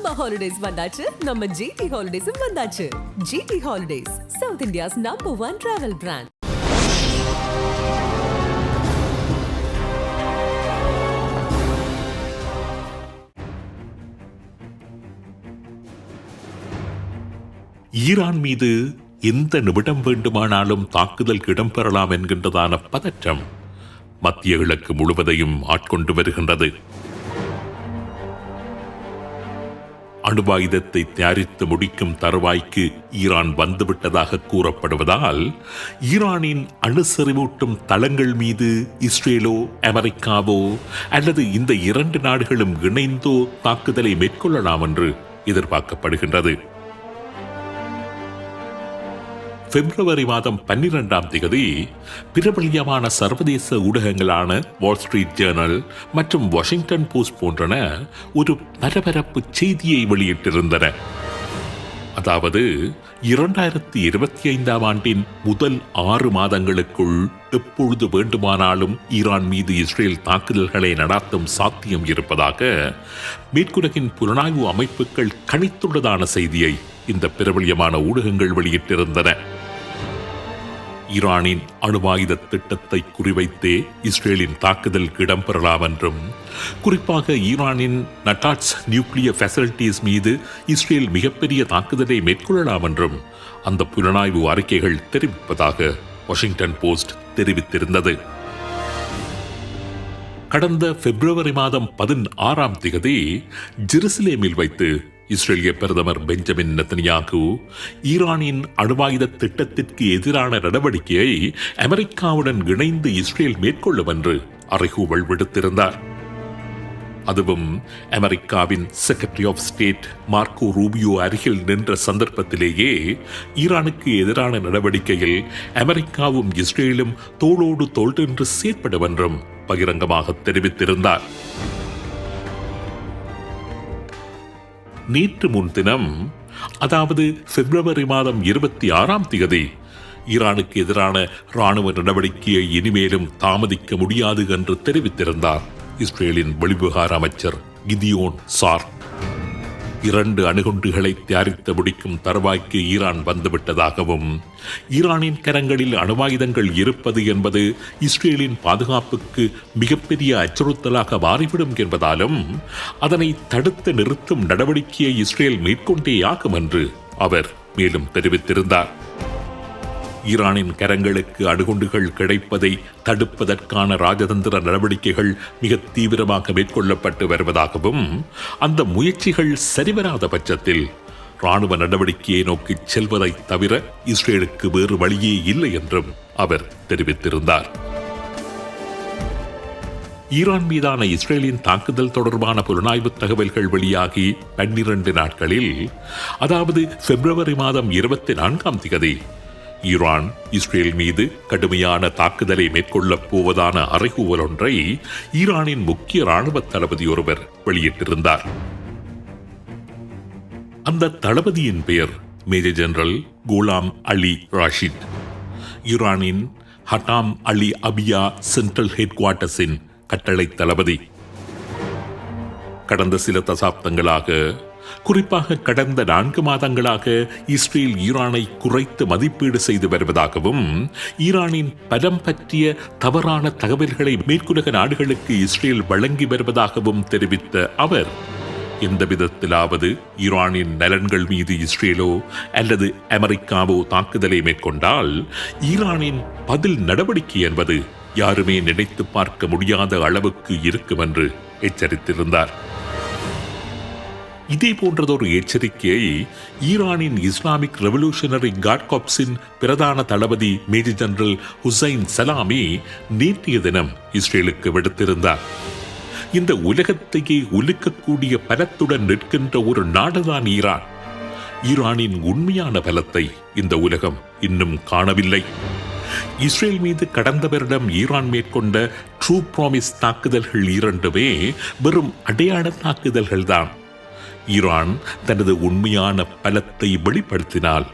Summer holidays வந்தாச்சு, நம்ம GT ஹாலிடேஸும் வந்தாச்சு. GT holidays, south India's number 1 travel brand. Iran மீது எந்த நிமிடம் வேண்டுமானாலும் தாக்குதல் இடம்பெறலாம் என்கின்றதான பதற்றம் மத்திய கிழக்கு முழுவதையும் ஆட்கொண்டு வருகின்றது. அணுவாயுதத்தை தயாரித்து முடிக்கும் தருவாய்க்கு ஈரான் வந்துவிட்டதாக கூறப்படுவதால் ஈரானின் அணுசெறிவூட்டும் தளங்கள் மீது இஸ்ரேலோ அமெரிக்காவோ அல்லது இந்த இரண்டு நாடுகளும் இணைந்தோ தாக்குதலை மேற்கொள்ளலாம் என்று எதிர்பார்க்கப்படுகின்றது. பிப்ரவரி மாதம் 12ஆம் தேதி பிரபல்யமான சர்வதேச ஊடகங்களான வால் ஸ்ட்ரீட் ஜேர்னல் மற்றும் வாஷிங்டன் போஸ்ட் போன்றன ஒரு பரபரப்பு செய்தியை வெளியிட்டிருந்தன. அதாவது 2025ஆம் ஆண்டின் முதல் 6 மாதங்களுக்குள் எப்பொழுது வேண்டுமானாலும் ஈரான் மீது இஸ்ரேல் தாக்குதல்களை நடாத்தும் சாத்தியம் இருப்பதாக மேற்குலகின் புலனாய்வு அமைப்புகள் கணித்துள்ளதான செய்தியை இந்த பிரபல்யமான ஊடகங்கள் வெளியிட்டிருந்தன. ஈரானின் அணுவாயுத திட்டத்தை குறிவைத்தே இஸ்ரேலின் தாக்குதல் இடம்பெறலாம் என்றும், குறிப்பாக ஈரானின் நட்டாட்ஸ் நியூக்ளியர் ஃபெசிலிட்டிஸ் மீது இஸ்ரேல் மிகப்பெரிய தாக்குதலை மேற்கொள்ளலாம் என்றும் அந்த புலனாய்வு அறிக்கைகள் தெரிவிப்பதாக வாஷிங்டன் போஸ்ட் தெரிவித்திருந்தது. கடந்த பிப்ரவரி மாதம் 16ஆம் தேதி ஜெருசலேமில் வைத்து இஸ்ரேலிய பிரதமர் பெஞ்சமின் நெத்தன்யாகு ஈரானின் அணுவாயுத திட்டத்திற்கு எதிரான நடவடிக்கையை அமெரிக்காவுடன் இணைந்து இஸ்ரேல் மேற்கொள்ளும் என்று அறைகூவல் விடுத்திருந்தார். அதுவும் அமெரிக்காவின் secretary of state Marco Rubio அருகில் நின்ற சந்தர்ப்பத்திலேயே ஈரானுக்கு எதிரான நடவடிக்கையில் அமெரிக்காவும் இஸ்ரேலும் தோளோடு தோள் நின்று செயற்படும் என்றும் பகிரங்கமாக தெரிவித்திருந்தார். நேற்று முன்தினம், அதாவது பிப்ரவரி மாதம் 26ஆம் தேதி ஈரானுக்கு எதிரான இராணுவ நடவடிக்கையை இனிமேலும் தாமதிக்க முடியாது என்று தெரிவித்திருந்தார் இஸ்ரேலின் வெளிவிவகார அமைச்சர் கிதியோன் சார். 2 அணுகுண்டுகளை தயாரித்து முடிக்கும் தருவாய்க்கு ஈரான் வந்துவிட்டதாகவும், ஈரானின் கரங்களில் அணுவாயுதங்கள் இருப்பது என்பது இஸ்ரேலின் பாதுகாப்புக்கு மிகப்பெரிய அச்சுறுத்தலாக மாறிவிடும் என்பதாலும் அதனை தடுத்து நிறுத்தும் நடவடிக்கையை இஸ்ரேல் மேற்கொண்டேயாகும் என்று அவர் மேலும் தெரிவித்திருந்தார். ஈரானின் கரங்களுக்கு அணுகுண்டுகள் கிடைப்பதை தடுப்பதற்கான ராஜதந்திர நடவடிக்கைகள் மிக தீவிரமாக மேற்கொள்ளப்பட்டு வருவதாகவும், அந்த முயற்சிகள் சரிவராத பட்சத்தில் இராணுவ நடவடிக்கையை நோக்கி செல்வதை தவிர இஸ்ரேலுக்கு வேறு வழியே இல்லை என்றும் அவர் தெரிவித்திருந்தார். ஈரான் மீதான இஸ்ரேலின் தாக்குதல் தொடர்பான புலனாய்வு தகவல்கள் வெளியாகி 12 நாட்களில், அதாவது பிப்ரவரி மாதம் 24ஆம் தேதி ஈரான் இஸ்ரேல் மீது கடுமையான தாக்குதலை மேற்கொள்ளப் போவதான அறைகூவல் ஒன்றை ஈரானின் முக்கிய இராணுவ தளபதி ஒருவர் வெளியிட்டிருந்தார். அந்த தளபதியின் பெயர் மேஜர் ஜெனரல் கோலாம் அலி ராஷித். ஈரானின் ஹட்டாம் அலி அபியா சென்ட்ரல் ஹெட் குவார்ட்டர்ஸின் கட்டளை தளபதி. கடந்த சில தசாப்தங்களாக, குறிப்பாக கடந்த 4 மாதங்களாக இஸ்ரேல் ஈரானை குறைத்து மதிப்பீடு செய்து வருவதாகவும், ஈரானின் பலம் பற்றிய தவறான தகவல்களை மேற்குலக நாடுகளுக்கு இஸ்ரேல் வழங்கி வருவதாகவும் தெரிவித்த அவர், எந்த விதத்திலாவது ஈரானின் நலன்கள் மீது இஸ்ரேலோ அல்லது அமெரிக்காவோ தாக்குதலை மேற்கொண்டால் ஈரானின் பதில் நடவடிக்கை என்பது யாருமே நினைத்து பார்க்க முடியாத அளவுக்கு இருக்கும் என்று எச்சரித்திருந்தார். இதே போன்றதொரு எச்சரிக்கையை ஈரானின் இஸ்லாமிக் ரெவல்யூஷனரி கார்ட் கார்ப்ஸின் பிரதான தளபதி மேஜர் ஜெனரல் ஹுசைன் சலாமி நேற்றைய தினம் இஸ்ரேலுக்கு விடுத்திருந்தார். இந்த உலகத்தையே உலுக்கக்கூடிய பலத்துடன் நிற்கின்ற ஒரு நாடுதான் ஈரான். ஈரானின் உண்மையான பலத்தை இந்த உலகம் இன்னும் காணவில்லை. இஸ்ரேல் மீது கடந்த வருடம் ஈரான் மேற்கொண்ட ட்ரூ ப்ராமிஸ் தாக்குதல்கள் 2மே வெறும் அடையாள தாக்குதல்கள்தான். ஈரான் தனது உண்மையான பலத்தை வெளிப்படுத்தினால்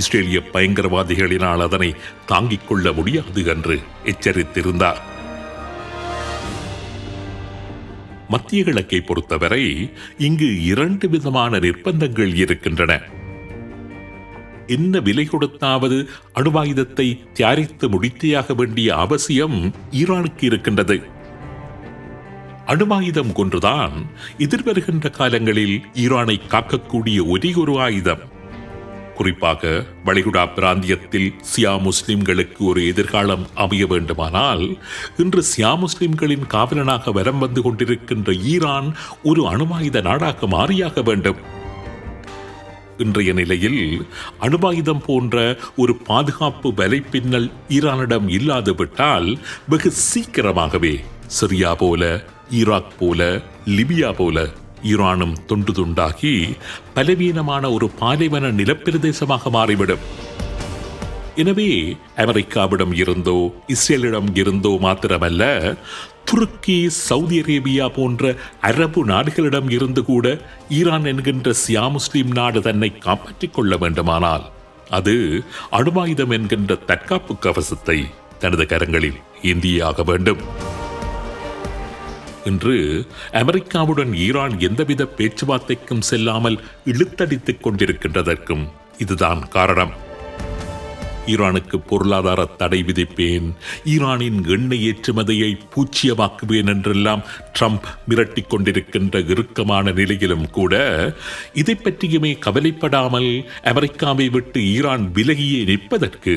இஸ்ரேலிய பயங்கரவாதிகளினால் அதனை தாங்கிக் கொள்ள முடியாது என்று எச்சரித்திருந்தார். மத்திய கிழக்கை பொறுத்தவரை இங்கு 2 விதமான நிர்பந்தங்கள் இருக்கின்றன. என்ன விலை கொடுத்தாவது அணுவாயுதத்தை தயாரித்து முடித்தையாக வேண்டிய அவசியம் ஈரானுக்கு இருக்கின்றது. அணுவாயுதம் கொன்றுதான் எதிர்வருகின்ற காலங்களில் ஈரானை காக்கக்கூடிய ஒரே ஒரு ஆயுதம். குறிப்பாக வளைகுடா பிராந்தியத்தில் சியா முஸ்லிம்களுக்கு ஒரு எதிர்காலம் அமைய வேண்டுமானால் இன்று சியா முஸ்லிம்களின் காவலனாக வலம் வந்து கொண்டிருக்கின்ற ஈரான் ஒரு அணுவாயுத நாடாக மாறியாக வேண்டும். இன்றைய நிலையில் அணுவாயுதம் போன்ற ஒரு பாதுகாப்பு வலைப்பின்னல் ஈரானிடம் இல்லாது விட்டால் வெகு சீக்கிரமாகவே சிரியா போல, ஈராக் போல, லிபியா போல ஈரானும் துண்டு துண்டாகி பலவீனமான ஒரு பாலைவன நிலப்பிரதேசமாக மாறிவிடும். எனவே அமெரிக்காவிடம் இருந்தோ இஸ்ரேலிடம் இருந்தோ மாத்திரமல்ல, துருக்கி, சவுதி அரேபியா போன்ற அரபு நாடுகளிடம் இருந்து கூட ஈரான் என்கின்ற சியா முஸ்லிம் நாடு தன்னை காப்பாற்றிக் கொள்ள வேண்டுமானால் அது அணுவாயுதம் என்கின்ற தற்காப்பு கவசத்தை தனது கரங்களில் ஏந்தியாக வேண்டும். இன்று அமெரிக்காவுடன் ஈரான் எந்தவித பேச்சுவார்த்தைக்கும் செல்லாமல் இழுத்தடித்துக் கொண்டிருக்கின்றதற்கும் இதுதான் காரணம். ஈரானுக்கு பொருளாதார தடை விதிப்பேன், ஈரானின் எண்ணெய் ஏற்றுமதியை பூச்சியமாக்குவேன் என்றெல்லாம் ட்ரம்ப் மிரட்டிக் கொண்டிருக்கின்ற இறுக்கமான நிலையிலும் கூட இதை பற்றியுமே கவலைப்படாமல் அமெரிக்காவை விட்டு ஈரான் விலகியே நிற்பதற்கு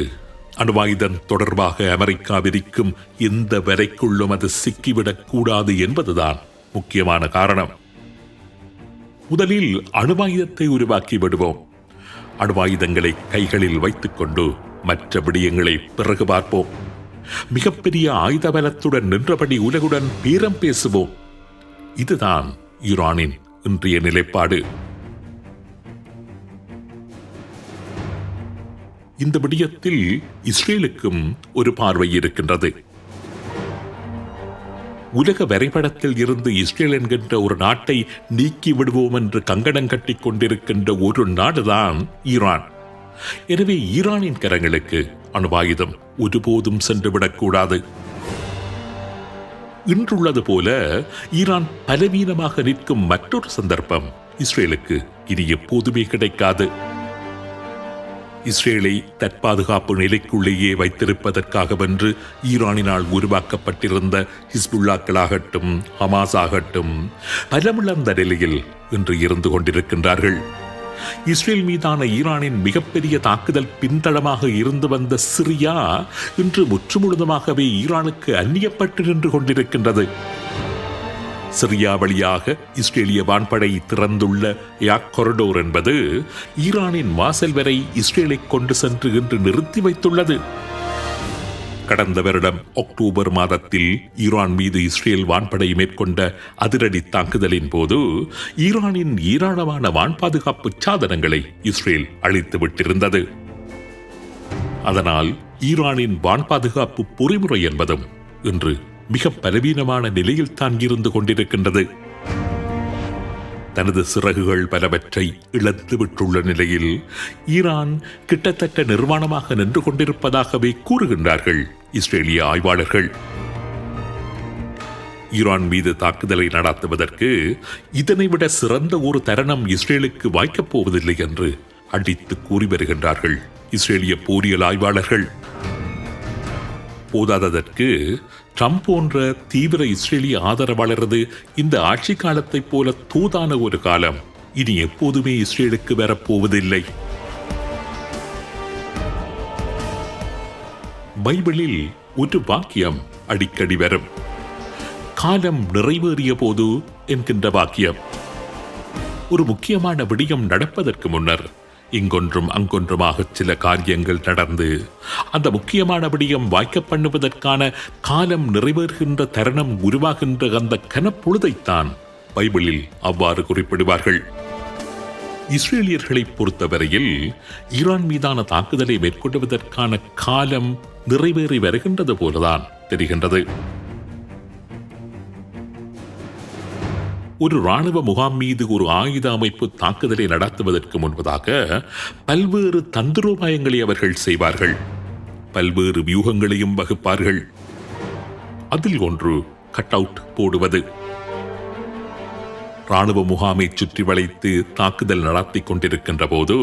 அணுவாயுதம் தொடர்பாக அமெரிக்கா விதிக்கும் எந்த வரைக்குள்ளும் அது சிக்கிவிடக் கூடாது என்பதுதான் முக்கியமான காரணம். முதலில் அணுவாயுதத்தை உருவாக்கி விடுவோம். அணுவாயுதங்களை கைகளில் வைத்துக் கொண்டு மற்ற விடயங்களை பிறகு பார்ப்போம். மிகப்பெரிய ஆயுத பலத்துடன் நின்றபடி உலகுடன் பேரம் பேசுவோம். இதுதான் ஈரானின் இன்றைய நிலைப்பாடு. இந்த விடயத்தில் இஸ்ரேலுக்கும் ஒரு பார்வை இருக்கின்றது. உலக வரைபடத்தில் இருந்து இஸ்ரேல் என்கின்ற ஒரு நாட்டை நீக்கி விடுவோம் என்று கங்கணம் கட்டிக் கொண்டிருக்கின்ற ஒரு நாடுதான் ஈரான். எனவே ஈரானின் கரங்களுக்கு அணுவாயுதம் ஒருபோதும் சென்றுவிடக்கூடாது. இன்றுள்ளது போல ஈரான் பலவீனமாக நிற்கும் மற்றொரு சந்தர்ப்பம் இஸ்ரேலுக்கு இனி எப்போதுமே கிடைக்காது. இஸ்ரேலை தற்பாதுகாப்பு நிலைக்குள்ளேயே வைத்திருப்பதற்காகவென்று ஈரானினால் உருவாக்கப்பட்டிருந்த ஹிஸ்புல்லாக்களாகட்டும், ஹமாஸ் ஆகட்டும் பலமிழந்த நிலையில் இன்று இருந்து கொண்டிருக்கின்றார்கள். இஸ்ரேல் மீதான ஈரானின் மிகப்பெரிய தாக்குதல் பின்தளமாக இருந்து வந்த சிரியா இன்று முற்றுமுழுதுமாகவே ஈரானுக்கு அந்நியப்பட்டு நின்று கொண்டிருக்கின்றது. சிரியா வழியாக இஸ்ரேலிய வான்படை திறந்துள்ள யாக் கொரிடோர் என்பது ஈரானின் வாசல் வரை இஸ்ரேலை கொண்டு சென்று இன்று நிறுத்தி வைத்துள்ளது. கடந்த வருடம் அக்டோபர் மாதத்தில் ஈரான் மீது இஸ்ரேல் வான்படை மேற்கொண்ட அதிரடி தாக்குதலின் போது ஈரானின் ஏராளமான வான் பாதுகாப்பு சாதனங்களை இஸ்ரேல் அழித்து விட்டிருந்தது. அதனால் ஈரானின் வான் பாதுகாப்பு பொறிமுறை என்பதும் இன்று மிக பலவீனமான நிலையில் தான் இருந்து கொண்டிருக்கின்றது. தனது சிறகுகள் பலவற்றை இழந்துவிட்டுள்ள நிலையில் ஈரான் கிட்டத்தட்ட நிர்வாணமாக நின்று கொண்டிருப்பதாகவே கூறுகின்றார்கள் இஸ்ரேலிய ஆய்வாளர்கள். ஈரான் மீது தாக்குதலை நடத்துவதற்கு இதனைவிட சிறந்த ஒரு தருணம் இஸ்ரேலுக்கு வாய்க்கப் போவதில்லை என்று அடித்து கூறி வருகின்றார்கள் இஸ்ரேலிய போரியல் ஆய்வாளர்கள். போதாததற்கு ட்ரம்ப் போன்ற தீவிர இஸ்ரேலிய ஆதரவாளரது இந்த ஆட்சி காலத்தைப் போல தூதான ஒரு காலம் இனி எப்போதுமே இஸ்ரேலுக்கு வரப்போவதில்லை. பைபிளில் ஒரு வாக்கியம் அடிக்கடி வரும். காலம் நிறைவேறிய போது என்கின்ற வாக்கியம். ஒரு முக்கியமான விடயம் நடப்பதற்கு முன்னர் இங்கொன்றும் அங்கொன்றுமாக சில காரியங்கள் நடந்து அந்த முக்கியமான விடயம் வாய்க்க பண்ணுவதற்கான காலம் நிறைவேறுகின்ற தருணம் உருவாகின்ற அந்த கனப்பொழுதைத்தான் பைபிளில் அவ்வாறு குறிப்பிடுவார்கள். இஸ்ரேலியர்களை பொறுத்தவரையில் ஈரான் மீதான தாக்குதலை மேற்கொள்வதற்கான காலம் நிறைவேறி வருகின்றது போலதான் தெரிகின்றது. ஒரு இராணுவ முகாம் மீது ஒரு ஆயுத அமைப்பு தாக்குதலை நடத்துவதற்கு முன்பதாக பல்வேறு தந்திரோபாயங்களை அவர்கள் செய்வார்கள். பல்வேறு வியூகங்களையும் வகுப்பார்கள். அதில் ஒன்று கட் அவுட் போடுவது. ராணுவ முகாமை சுற்றி வளைத்து தாக்குதல் நடத்தி கொண்டிருக்கின்ற போது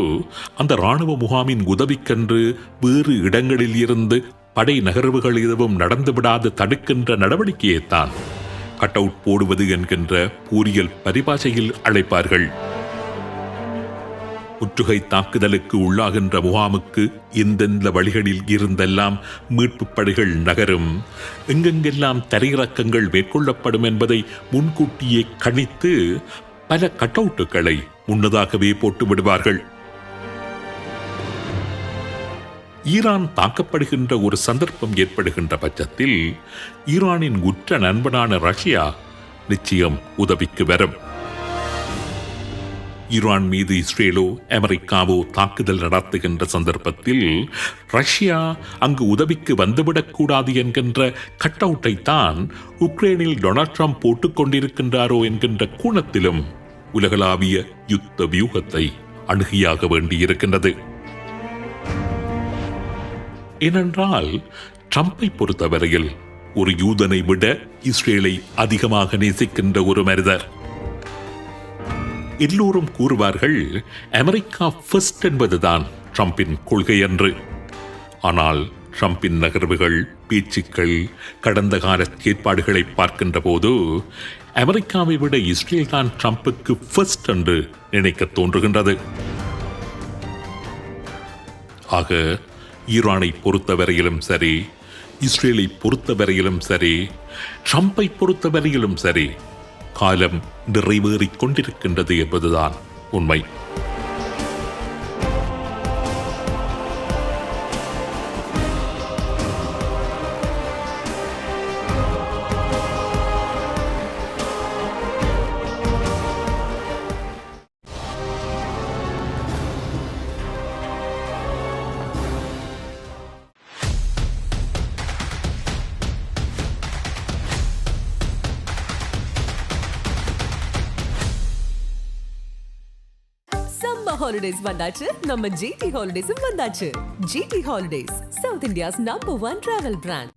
அந்த ராணுவ முகாமின் உதவிக்கென்று வேறு இடங்களில் இருந்து படை நகர்வுகள் எதுவும் நடந்துவிடாது தடுக்கின்ற நடவடிக்கையைத்தான் கட் அவுட் போடுவது என்கின்ற பூரியல் பரிபாஷையில் அழைப்பார்கள். முற்றுகை தாக்குதலுக்கு உள்ளாகின்ற முகாமுக்கு எந்தெந்த வழிகளில் இருந்தெல்லாம் மீட்புப் படைகள் நகரும், எங்கெங்கெல்லாம் தரையிறக்கங்கள் மேற்கொள்ளப்படும் என்பதை முன்கூட்டியே கணித்து பல கட் அவுட்டுகளை முன்னதாகவே போட்டு விடுவார்கள். ஈரான் தாக்கப்படுகின்ற ஒரு சந்தர்ப்பம் ஏற்படுகின்ற பட்சத்தில் ஈரானின் உற்ற நண்பனான ரஷ்யா நிச்சயம் உதவிக்கு வரும். ஈரான் மீது இஸ்ரேலோ அமெரிக்காவோ தாக்குதல் நடத்துகின்ற சந்தர்ப்பத்தில் ரஷ்யா அங்கு உதவிக்கு வந்துவிடக்கூடாது என்கின்ற கட் அவுட்டை தான் உக்ரைனில் டொனால்ட் ட்ரம்ப் போட்டுக் கொண்டிருக்கின்றாரோ என்கின்ற கோணத்திலும் உலகளாவிய யுத்த வியூகத்தை அணுகியாக வேண்டியிருக்கின்றது. ஏனென்றால் ட்ரம்பை பொறுத்தவரையில் ஒரு யூதனை விட இஸ்ரேலை அதிகமாக நேசிக்கின்ற ஒரு மனிதர். எல்லோரும் கூறுவார்கள் அமெரிக்கா ஃபர்ஸ்ட் என்பதுதான் ட்ரம்பின் கொள்கை என்று. ஆனால் ட்ரம்பின் நகர்வுகள், பேச்சுக்கள், கடந்த கால ஏற்பாடுகளை பார்க்கின்ற போது அமெரிக்காவை விட இஸ்ரேல் தான் ட்ரம்புக்கு ஃபர்ஸ்ட் என்று நினைக்க தோன்றுகின்றது. ஆக ஈரானை பொறுத்தவரையிலும் சரி, இஸ்ரேலை பொறுத்தவரையிலும் சரி, ட்ரம்பை பொறுத்தவரையிலும் சரி, காலம் நிறைவேறிக் கொண்டிருக்கின்றது என்பதுதான் உண்மை. ஹாலிடேஸ் வந்தாச்சு, நம்ம ஜிடி ஹாலிடேஸும் வந்தாச்சு. GT holidays, south India's number 1 travel brand.